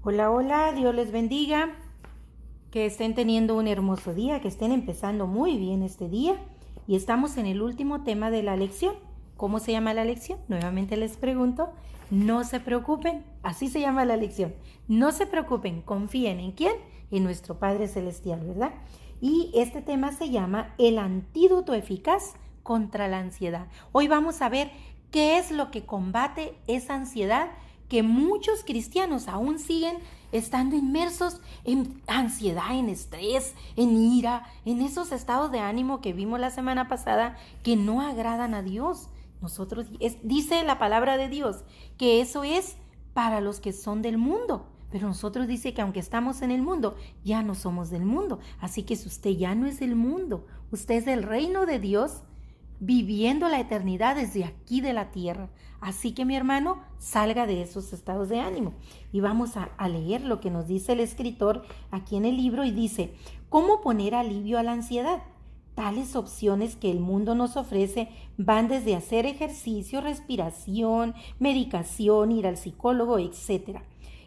Hola, hola, Dios les bendiga, que estén teniendo un hermoso día, que estén empezando muy bien este día. Y estamos en el último tema de la lección. ¿Cómo se llama la lección? Nuevamente les pregunto. No se preocupen, así se llama la lección. No se preocupen, confíen ¿en quién? En nuestro Padre Celestial, ¿verdad? Y este tema se llama el antídoto eficaz contra la ansiedad. Hoy vamos a ver qué es lo que combate esa ansiedad que muchos cristianos aún siguen estando inmersos en ansiedad, en estrés, en ira, en esos estados de ánimo que vimos la semana pasada que no agradan a Dios. Dice la palabra de Dios que eso es para los que son del mundo. Pero nosotros dice que aunque estamos en el mundo, ya no somos del mundo. Así que si usted ya no es del mundo, usted es del reino de Dios, viviendo la eternidad desde aquí de la tierra. Así que mi hermano, salga de esos estados de ánimo. Y vamos a leer lo que nos dice el escritor aquí en el libro y dice, ¿cómo poner alivio a la ansiedad? Tales opciones que el mundo nos ofrece van desde hacer ejercicio, respiración, medicación, ir al psicólogo, etc.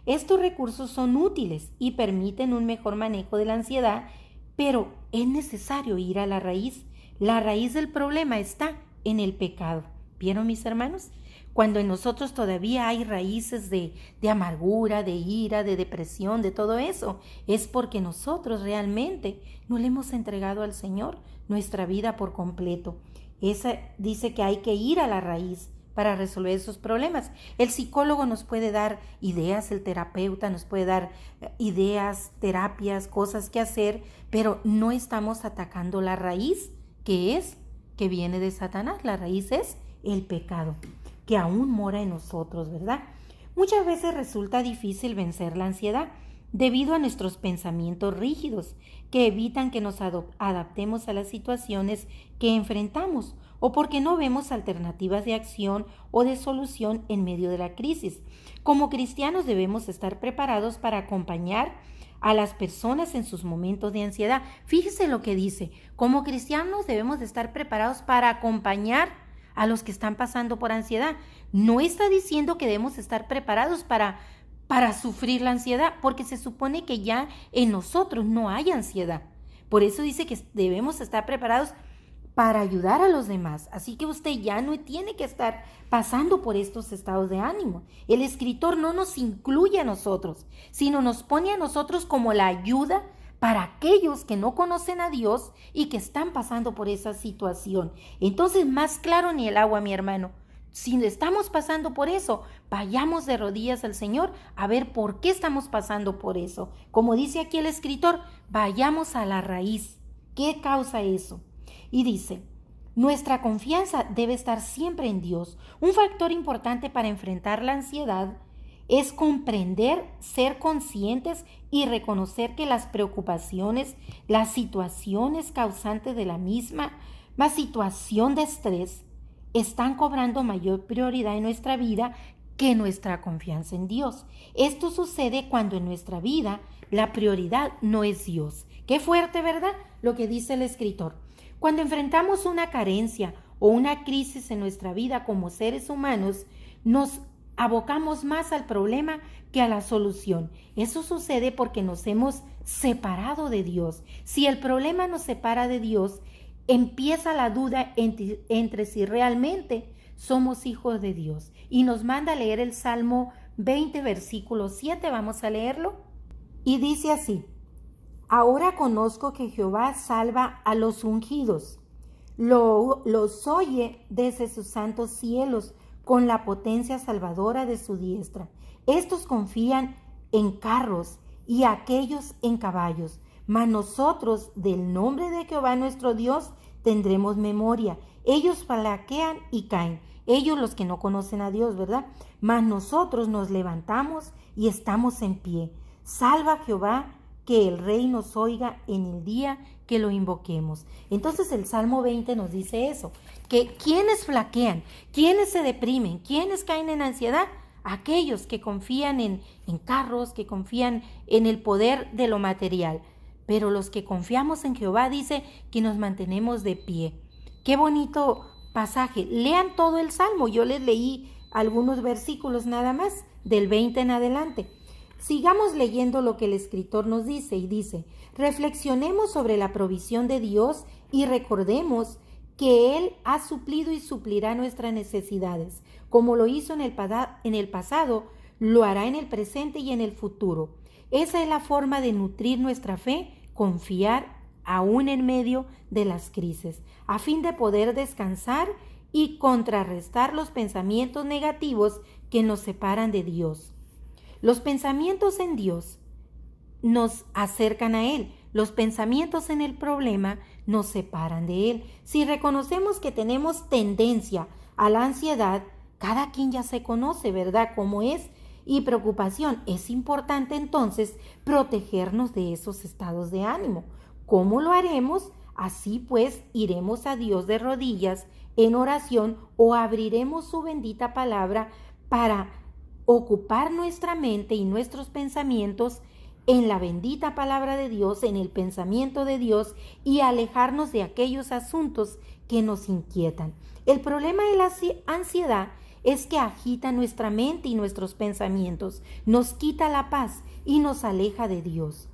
Estos recursos son útiles y permiten un mejor manejo de la ansiedad, pero es necesario ir a la raíz. La raíz del problema está en el pecado. ¿Vieron, mis hermanos? Cuando en nosotros todavía hay raíces de amargura, de ira, de depresión, de todo eso, es porque nosotros realmente no le hemos entregado al Señor nuestra vida por completo. Esa dice que hay que ir a la raíz para resolver esos problemas. El psicólogo nos puede dar ideas, el terapeuta nos puede dar ideas, terapias, cosas que hacer, pero no estamos atacando la raíz, que viene de Satanás. La raíz es el pecado, que aún mora en nosotros, ¿verdad? Muchas veces resulta difícil vencer la ansiedad debido a nuestros pensamientos rígidos que evitan que nos adaptemos a las situaciones que enfrentamos o porque no vemos alternativas de acción o de solución en medio de la crisis. Como cristianos debemos estar preparados para acompañar a las personas en sus momentos de ansiedad. Fíjese lo que dice, como cristianos debemos de estar preparados para acompañar a los que están pasando por ansiedad. No está diciendo que debemos estar preparados para sufrir la ansiedad, porque se supone que ya en nosotros no hay ansiedad. Por eso dice que debemos estar preparados para ayudar a los demás. Así que usted ya no tiene que estar pasando por estos estados de ánimo. El escritor no nos incluye a nosotros, sino nos pone a nosotros como la ayuda para aquellos que no conocen a Dios y que están pasando por esa situación. Entonces, más claro ni el agua, mi hermano. Si estamos pasando por eso, vayamos de rodillas al Señor a ver por qué estamos pasando por eso. Como dice aquí el escritor, vayamos a la raíz. ¿Qué causa eso? Y dice, nuestra confianza debe estar siempre en Dios. Un factor importante para enfrentar la ansiedad es comprender, ser conscientes y reconocer que las preocupaciones, las situaciones causantes de la misma situación de estrés, están cobrando mayor prioridad en nuestra vida que nuestra confianza en Dios. Esto sucede cuando en nuestra vida la prioridad no es Dios. Qué fuerte, ¿verdad? Lo que dice el escritor. Cuando enfrentamos una carencia o una crisis en nuestra vida como seres humanos, nos abocamos más al problema que a la solución. Eso sucede porque nos hemos separado de Dios. Si el problema nos separa de Dios, empieza la duda entre si realmente somos hijos de Dios. Y nos manda a leer el Salmo 20, versículo 7. Vamos a leerlo. Y dice así: ahora conozco que Jehová salva a los ungidos. Los oye desde sus santos cielos con la potencia salvadora de su diestra. Estos confían en carros y aquellos en caballos. Mas nosotros, del nombre de Jehová nuestro Dios, tendremos memoria. Ellos flaquean y caen. Ellos los que no conocen a Dios, ¿verdad? Mas nosotros nos levantamos y estamos en pie. Salva Jehová, que el rey nos oiga en el día que lo invoquemos. Entonces el Salmo 20 nos dice eso, que quienes flaquean, quienes se deprimen, quienes caen en ansiedad, aquellos que confían en carros, que confían en el poder de lo material. Pero los que confiamos en Jehová dice que nos mantenemos de pie. Qué bonito pasaje. Lean todo el Salmo. Yo les leí algunos versículos nada más, del 20 en adelante. Sigamos leyendo lo que el escritor nos dice y dice: reflexionemos sobre la provisión de Dios y recordemos que Él ha suplido y suplirá nuestras necesidades. Como lo hizo en el pasado, lo hará en el presente y en el futuro. Esa es la forma de nutrir nuestra fe, confiar aún en medio de las crisis, a fin de poder descansar y contrarrestar los pensamientos negativos que nos separan de Dios. Los pensamientos en Dios nos acercan a Él. Los pensamientos en el problema nos separan de Él. Si reconocemos que tenemos tendencia a la ansiedad, cada quien ya se conoce, ¿verdad?, cómo es, y preocupación. Es importante entonces protegernos de esos estados de ánimo. ¿Cómo lo haremos? Así pues, iremos a Dios de rodillas en oración o abriremos su bendita palabra para ocupar nuestra mente y nuestros pensamientos en la bendita palabra de Dios, en el pensamiento de Dios, y alejarnos de aquellos asuntos que nos inquietan. El problema de la ansiedad es que agita nuestra mente y nuestros pensamientos, nos quita la paz y nos aleja de Dios.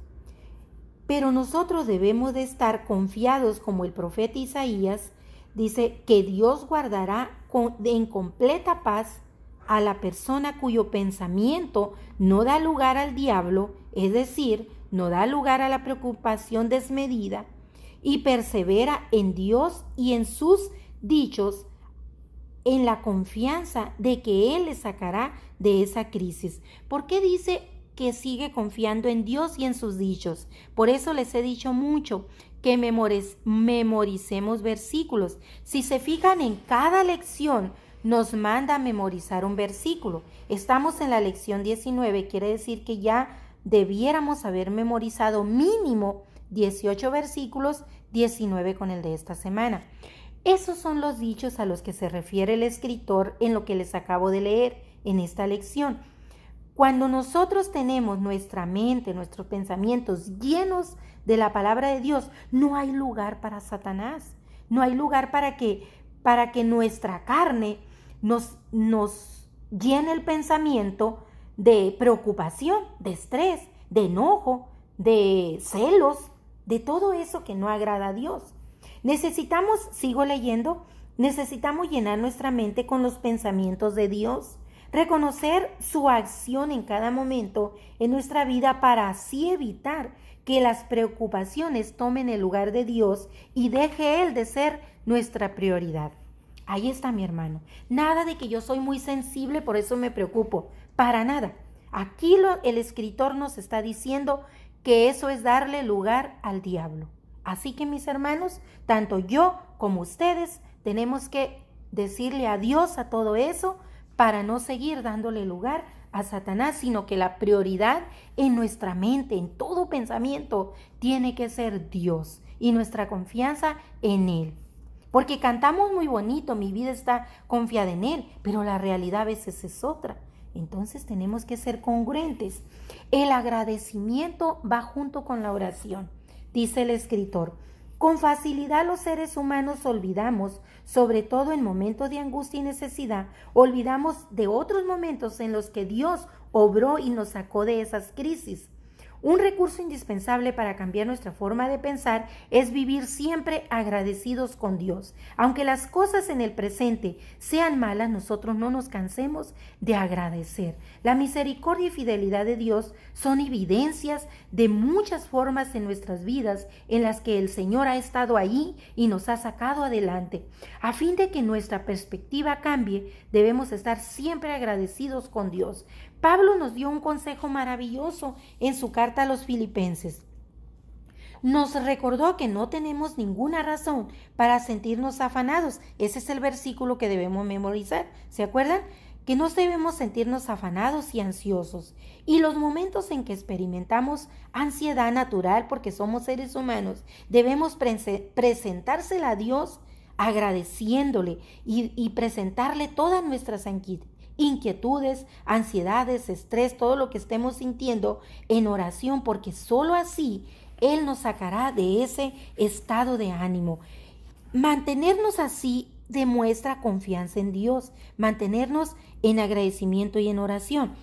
Pero nosotros debemos de estar confiados, como el profeta Isaías dice, que Dios guardará en completa paz a la persona cuyo pensamiento no da lugar al diablo, es decir, no da lugar a la preocupación desmedida, y persevera en Dios y en sus dichos, en la confianza de que Él le sacará de esa crisis. ¿Por qué dice que sigue confiando en Dios y en sus dichos? Por eso les he dicho mucho que memoricemos versículos. Si se fijan, en cada lección nos manda a memorizar un versículo. Estamos en la lección 19, quiere decir que ya debiéramos haber memorizado mínimo 18 versículos, 19 con el de esta semana. Esos son los dichos a los que se refiere el escritor en lo que les acabo de leer en esta lección. Cuando nosotros tenemos nuestra mente, nuestros pensamientos llenos de la palabra de Dios, no hay lugar para Satanás. No hay lugar para que nuestra carne nos llene el pensamiento de preocupación, de estrés, de enojo, de celos, de todo eso que no agrada a Dios. Sigo leyendo, necesitamos llenar nuestra mente con los pensamientos de Dios, reconocer su acción en cada momento en nuestra vida para así evitar que las preocupaciones tomen el lugar de Dios y deje Él de ser nuestra prioridad. Ahí está, mi hermano. Nada de que yo soy muy sensible, por eso me preocupo. Para nada. Aquí el escritor nos está diciendo que eso es darle lugar al diablo. Así que, mis hermanos, tanto yo como ustedes tenemos que decirle adiós a todo eso para no seguir dándole lugar a Satanás, sino que la prioridad en nuestra mente, en todo pensamiento, tiene que ser Dios y nuestra confianza en Él. Porque cantamos muy bonito, mi vida está confiada en Él, pero la realidad a veces es otra. Entonces tenemos que ser congruentes. El agradecimiento va junto con la oración. Dice el escritor: con facilidad los seres humanos olvidamos, sobre todo en momentos de angustia y necesidad, olvidamos de otros momentos en los que Dios obró y nos sacó de esas crisis. Un recurso indispensable para cambiar nuestra forma de pensar es vivir siempre agradecidos con Dios. Aunque las cosas en el presente sean malas, nosotros no nos cansemos de agradecer. La misericordia y fidelidad de Dios son evidencias de muchas formas en nuestras vidas en las que el Señor ha estado ahí y nos ha sacado adelante. A fin de que nuestra perspectiva cambie, debemos estar siempre agradecidos con Dios. Pablo nos dio un consejo maravilloso en su carta a los Filipenses. Nos recordó que no tenemos ninguna razón para sentirnos afanados. Ese es el versículo que debemos memorizar. ¿Se acuerdan? Que no debemos sentirnos afanados y ansiosos. Y los momentos en que experimentamos ansiedad natural, porque somos seres humanos, debemos presentársela a Dios agradeciéndole y presentarle todas nuestras inquietudes, ansiedades, estrés, todo lo que estemos sintiendo en oración, porque solo así Él nos sacará de ese estado de ánimo. Mantenernos así demuestra confianza en Dios, mantenernos en agradecimiento y en oración.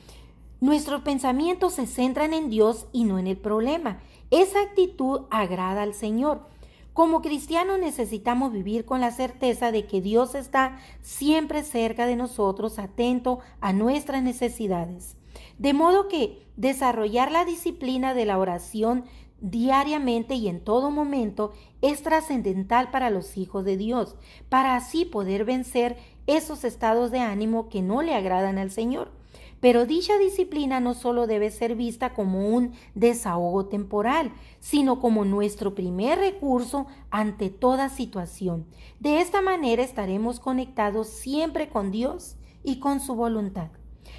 Nuestros pensamientos se centran en Dios y no en el problema. Esa actitud agrada al Señor. Como cristianos necesitamos vivir con la certeza de que Dios está siempre cerca de nosotros, atento a nuestras necesidades. De modo que desarrollar la disciplina de la oración diariamente y en todo momento es trascendental para los hijos de Dios, para así poder vencer esos estados de ánimo que no le agradan al Señor. Pero dicha disciplina no solo debe ser vista como un desahogo temporal, sino como nuestro primer recurso ante toda situación. De esta manera estaremos conectados siempre con Dios y con su voluntad.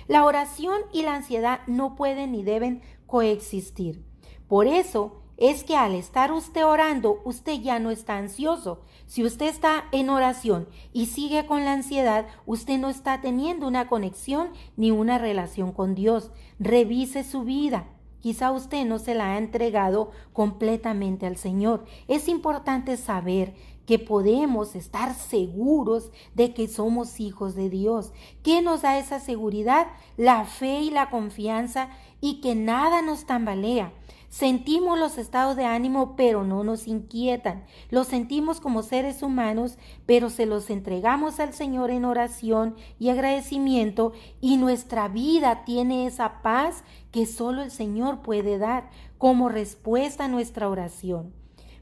La oración y la ansiedad no pueden ni deben coexistir. Por eso es que al estar usted orando, usted ya no está ansioso. Si usted está en oración y sigue con la ansiedad, usted no está teniendo una conexión ni una relación con Dios. Revise su vida. Quizá usted no se la ha entregado completamente al Señor. Es importante saber que podemos estar seguros de que somos hijos de Dios. ¿Qué nos da esa seguridad? La fe y la confianza y que nada nos tambalea. Sentimos los estados de ánimo, pero no nos inquietan. Los sentimos como seres humanos, pero se los entregamos al Señor en oración y agradecimiento y nuestra vida tiene esa paz que solo el Señor puede dar como respuesta a nuestra oración.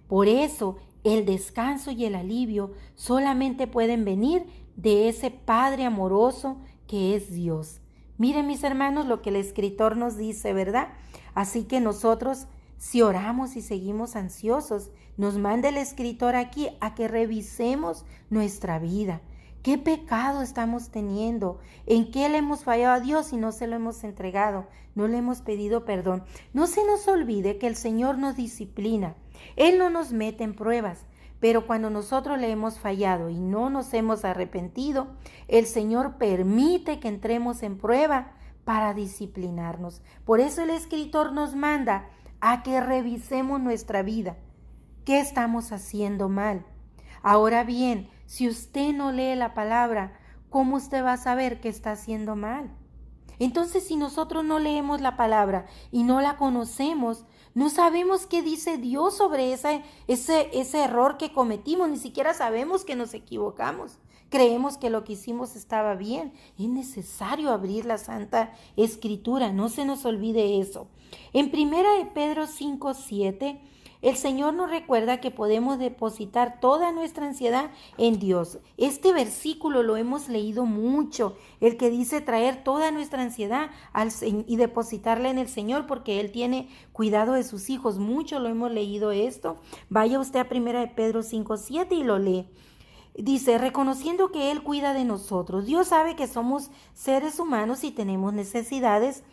Por eso, el descanso y el alivio solamente pueden venir de ese Padre amoroso que es Dios. Miren, mis hermanos, lo que el escritor nos dice, ¿verdad? Así que nosotros, si oramos y seguimos ansiosos, nos manda el escritor aquí a que revisemos nuestra vida. ¿Qué pecado estamos teniendo? ¿En qué le hemos fallado a Dios y no se lo hemos entregado? No le hemos pedido perdón. No se nos olvide que el Señor nos disciplina. Él no nos mete en pruebas. Pero cuando nosotros le hemos fallado y no nos hemos arrepentido, el Señor permite que entremos en prueba para disciplinarnos. Por eso el escritor nos manda a que revisemos nuestra vida. ¿Qué estamos haciendo mal? Ahora bien, si usted no lee la palabra, ¿cómo usted va a saber que está haciendo mal? Entonces, si nosotros no leemos la palabra y no la conocemos, no sabemos qué dice Dios sobre ese error que cometimos, ni siquiera sabemos que nos equivocamos. Creemos que lo que hicimos estaba bien. Es necesario abrir la Santa Escritura, no se nos olvide eso. En 1 Pedro 5:7, el Señor nos recuerda que podemos depositar toda nuestra ansiedad en Dios. Este versículo lo hemos leído mucho, el que dice traer toda nuestra ansiedad y depositarla en el Señor porque Él tiene cuidado de sus hijos. Mucho lo hemos leído esto. Vaya usted a 1 Pedro 5:7 y lo lee. Dice, reconociendo que Él cuida de nosotros. Dios sabe que somos seres humanos y tenemos necesidades,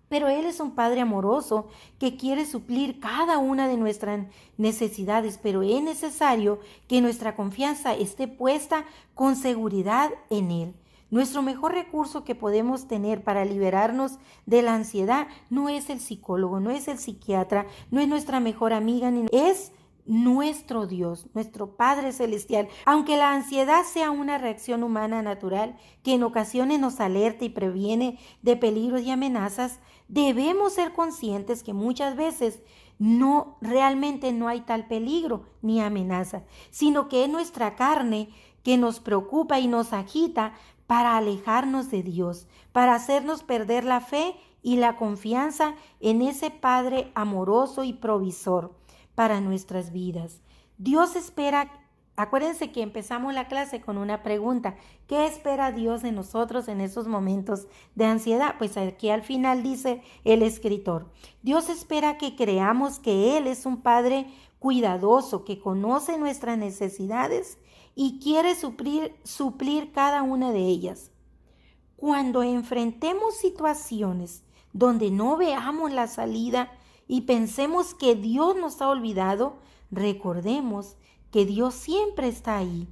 pero Él es un Padre amoroso que quiere suplir cada una de nuestras necesidades, pero es necesario que nuestra confianza esté puesta con seguridad en Él. Nuestro mejor recurso que podemos tener para liberarnos de la ansiedad no es el psicólogo, no es el psiquiatra, no es nuestra mejor amiga, es nuestro Dios, nuestro Padre Celestial. Aunque la ansiedad sea una reacción humana natural que en ocasiones nos alerta y previene de peligros y amenazas, debemos ser conscientes que muchas veces realmente no hay tal peligro ni amenaza, sino que es nuestra carne que nos preocupa y nos agita para alejarnos de Dios, para hacernos perder la fe y la confianza en ese Padre amoroso y provisor para nuestras vidas. Dios espera, acuérdense que empezamos la clase con una pregunta, ¿qué espera Dios de nosotros en esos momentos de ansiedad? Pues aquí al final dice el escritor, Dios espera que creamos que Él es un Padre cuidadoso, que conoce nuestras necesidades y quiere suplir cada una de ellas. Cuando enfrentemos situaciones donde no veamos la salida y pensemos que Dios nos ha olvidado, recordemos que Dios siempre está ahí.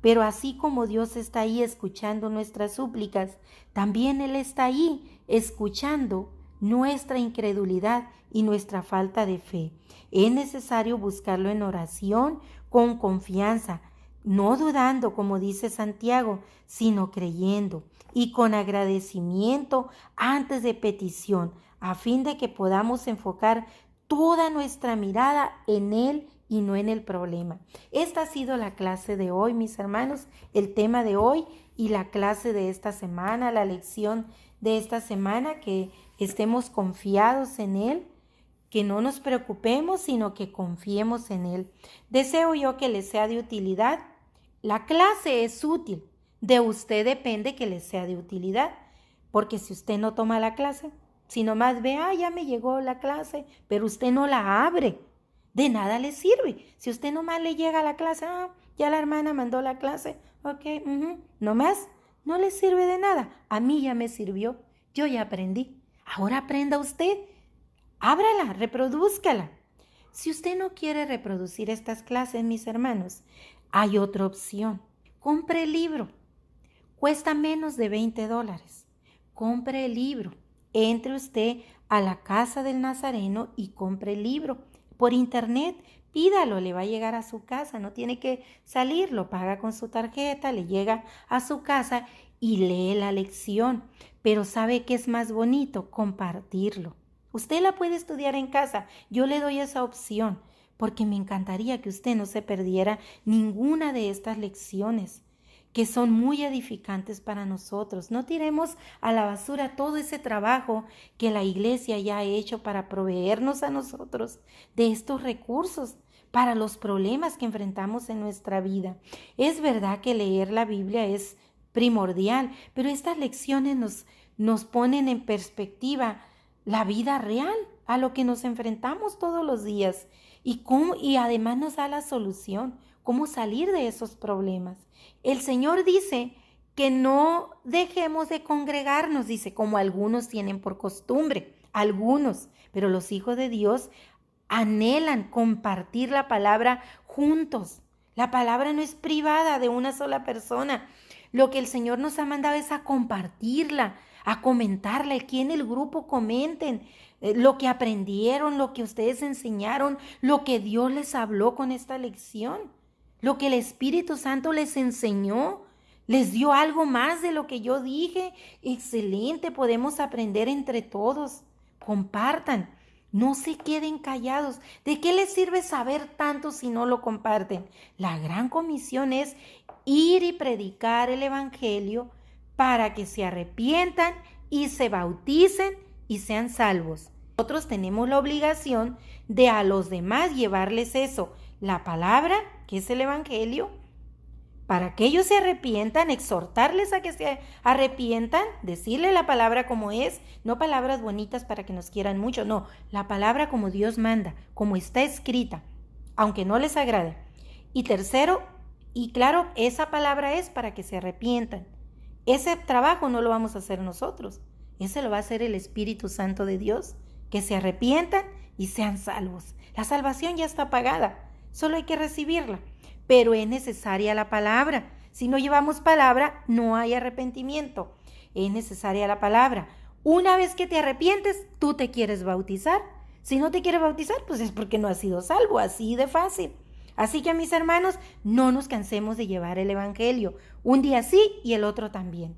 Pero así como Dios está ahí escuchando nuestras súplicas, también Él está ahí escuchando nuestra incredulidad y nuestra falta de fe. Es necesario buscarlo en oración con confianza, no dudando, como dice Santiago, sino creyendo y con agradecimiento antes de petición, a fin de que podamos enfocar toda nuestra mirada en Él y no en el problema. Esta ha sido la clase de hoy, mis hermanos, el tema de hoy y la clase de esta semana, la lección de esta semana, que estemos confiados en Él, que no nos preocupemos, sino que confiemos en Él. Deseo yo que les sea de utilidad. La clase es útil. De usted depende que les sea de utilidad. Porque si usted no toma la clase, si nomás ve, ya me llegó la clase, pero usted no la abre, de nada le sirve. Si usted nomás le llega a la clase, ya la hermana mandó la clase, ok, nomás no le sirve de nada. A mí ya me sirvió, yo ya aprendí. Ahora aprenda usted. Ábrala, reprodúzcala. Si usted no quiere reproducir estas clases, mis hermanos, hay otra opción. Compre el libro. Cuesta menos de $20. Compre el libro. Entre usted a la casa del Nazareno y compre el libro. Por internet, pídalo, le va a llegar a su casa. No tiene que salir, lo paga con su tarjeta, le llega a su casa y lee la lección. Pero ¿sabe qué es más bonito? Compartirlo. Usted la puede estudiar en casa, yo le doy esa opción, porque me encantaría que usted no se perdiera ninguna de estas lecciones, que son muy edificantes para nosotros. No tiremos a la basura todo ese trabajo que la iglesia ya ha hecho para proveernos a nosotros de estos recursos para los problemas que enfrentamos en nuestra vida. Es verdad que leer la Biblia es primordial, pero estas lecciones nos ponen en perspectiva la vida real, a lo que nos enfrentamos todos los días y además nos da la solución, cómo salir de esos problemas. El Señor dice que no dejemos de congregarnos, dice, como algunos tienen por costumbre, algunos, pero los hijos de Dios anhelan compartir la palabra juntos. La palabra no es privada de una sola persona. Lo que el Señor nos ha mandado es a compartirla, a comentarle, aquí en el grupo comenten lo que aprendieron, lo que ustedes enseñaron, lo que Dios les habló con esta lección, lo que el Espíritu Santo les enseñó, les dio algo más de lo que yo dije. Excelente, podemos aprender entre todos. Compartan, no se queden callados. ¿De qué les sirve saber tanto si no lo comparten? La gran comisión es ir y predicar el Evangelio para que se arrepientan y se bauticen y sean salvos. Nosotros tenemos la obligación de a los demás llevarles eso, la palabra, que es el Evangelio, para que ellos se arrepientan, exhortarles a que se arrepientan, decirle la palabra como es, no palabras bonitas para que nos quieran mucho, no, la palabra como Dios manda, como está escrita, aunque no les agrade. Y tercero, y claro, esa palabra es para que se arrepientan. Ese trabajo no lo vamos a hacer nosotros, ese lo va a hacer el Espíritu Santo de Dios, que se arrepientan y sean salvos. La salvación ya está pagada, solo hay que recibirla, pero es necesaria la palabra. Si no llevamos palabra, no hay arrepentimiento. Es necesaria la palabra. Una vez que te arrepientes, tú te quieres bautizar. Si no te quieres bautizar, pues es porque no has sido salvo, así de fácil. Así que, mis hermanos, no nos cansemos de llevar el Evangelio. Un día sí y el otro también.